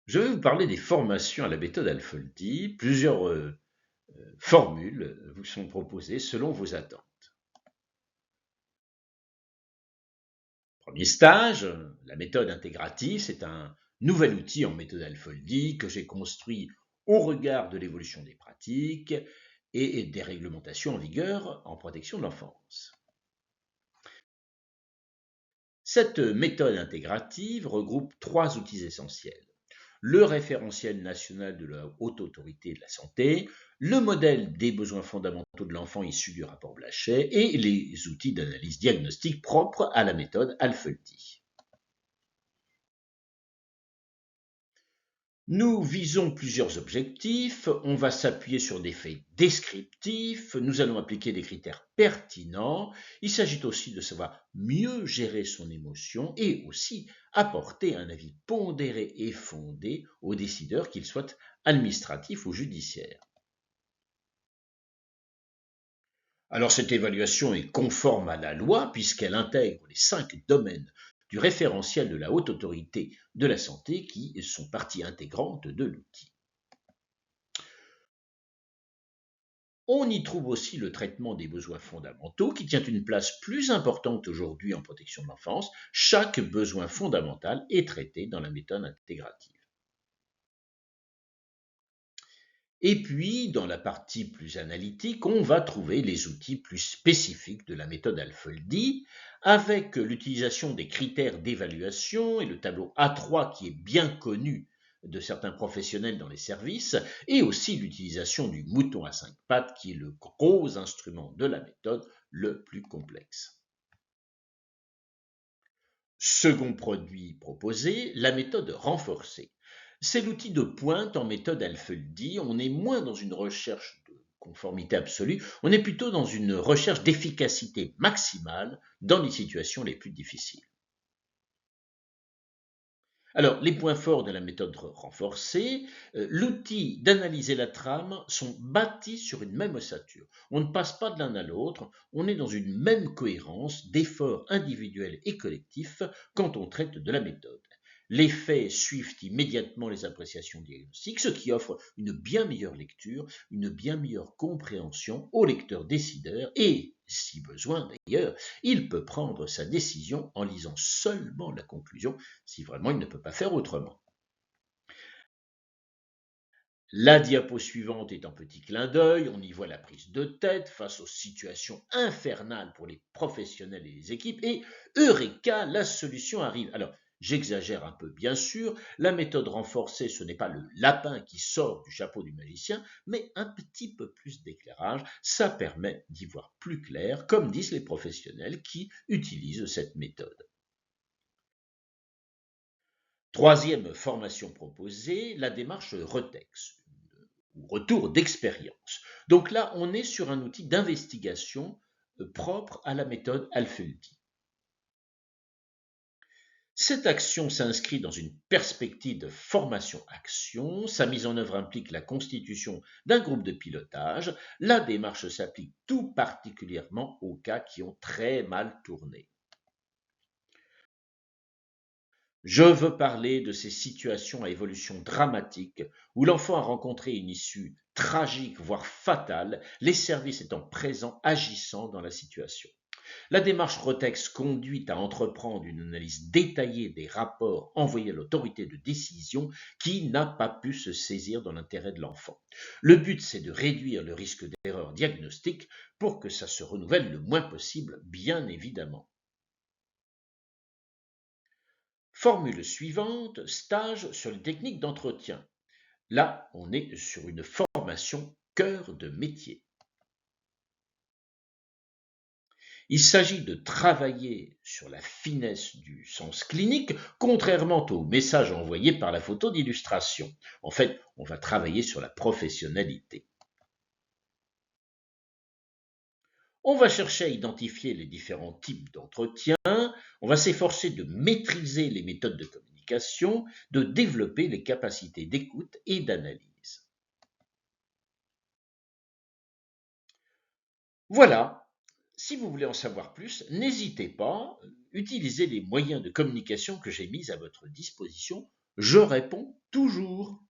Je vais vous parler des formations à la méthode Alfoldi. Plusieurs formules vous sont proposées selon vos attentes. Premier stage, la méthode intégrative, c'est un nouvel outil en méthode Alfoldi que j'ai construit au regard de l'évolution des pratiques et des réglementations en vigueur en protection de l'enfance. Cette méthode intégrative regroupe trois outils essentiels. Le référentiel national de la Haute Autorité de la Santé, le modèle des besoins fondamentaux de l'enfant issu du rapport Blachet et les outils d'analyse diagnostique propres à la méthode Alfoldi. Nous visons plusieurs objectifs, on va s'appuyer sur des faits descriptifs, nous allons appliquer des critères pertinents, il s'agit aussi de savoir mieux gérer son émotion et aussi apporter un avis pondéré et fondé aux décideurs, qu'ils soient administratifs ou judiciaires. Alors cette évaluation est conforme à la loi puisqu'elle intègre les 5 domaines du référentiel de la Haute Autorité de la Santé qui sont partie intégrante de l'outil. On y trouve aussi le traitement des besoins fondamentaux qui tient une place plus importante aujourd'hui en protection de l'enfance. Chaque besoin fondamental est traité dans la méthode intégrative. Et puis, dans la partie plus analytique, on va trouver les outils plus spécifiques de la méthode Alfoldi, avec l'utilisation des critères d'évaluation et le tableau A3 qui est bien connu de certains professionnels dans les services, et aussi l'utilisation du mouton à 5 pattes qui est le gros instrument de la méthode le plus complexe. Second produit proposé, la méthode renforcée. C'est l'outil de pointe en méthode Alfoldi. On est moins dans une recherche de conformité absolue, on est plutôt dans une recherche d'efficacité maximale dans les situations les plus difficiles. Alors, les points forts de la méthode renforcée, l'outil d'analyser la trame sont bâtis sur une même ossature. On ne passe pas de l'un à l'autre, on est dans une même cohérence d'efforts individuels et collectifs quand on traite de la méthode. Les faits suivent immédiatement les appréciations diagnostiques, ce qui offre une bien meilleure lecture, une bien meilleure compréhension au lecteur décideur et, si besoin d'ailleurs, il peut prendre sa décision en lisant seulement la conclusion si vraiment il ne peut pas faire autrement. La diapo suivante est un petit clin d'œil, on y voit la prise de tête face aux situations infernales pour les professionnels et les équipes, et Eureka, la solution arrive. Alors, j'exagère un peu bien sûr, la méthode renforcée, ce n'est pas le lapin qui sort du chapeau du magicien, mais un petit peu plus d'éclairage, ça permet d'y voir plus clair, comme disent les professionnels qui utilisent cette méthode. Troisième formation proposée, la démarche RETEX, ou retour d'expérience. Donc là, on est sur un outil d'investigation propre à la méthode Alfoldi. Cette action s'inscrit dans une perspective de formation-action. Sa mise en œuvre implique la constitution d'un groupe de pilotage. La démarche s'applique tout particulièrement aux cas qui ont très mal tourné. Je veux parler de ces situations à évolution dramatique où l'enfant a rencontré une issue tragique, voire fatale, les services étant présents, agissant dans la situation. La démarche Rotex conduit à entreprendre une analyse détaillée des rapports envoyés à l'autorité de décision qui n'a pas pu se saisir dans l'intérêt de l'enfant. Le but, c'est de réduire le risque d'erreur diagnostique pour que ça se renouvelle le moins possible, bien évidemment. Formule suivante, stage sur les techniques d'entretien. Là, on est sur une formation cœur de métier. Il s'agit de travailler sur la finesse du sens clinique, contrairement au message envoyé par la photo d'illustration. En fait, on va travailler sur la professionnalité. On va chercher à identifier les différents types d'entretien, on va s'efforcer de maîtriser les méthodes de communication, de développer les capacités d'écoute et d'analyse. Voilà, si vous voulez en savoir plus, n'hésitez pas, utilisez les moyens de communication que j'ai mis à votre disposition, je réponds toujours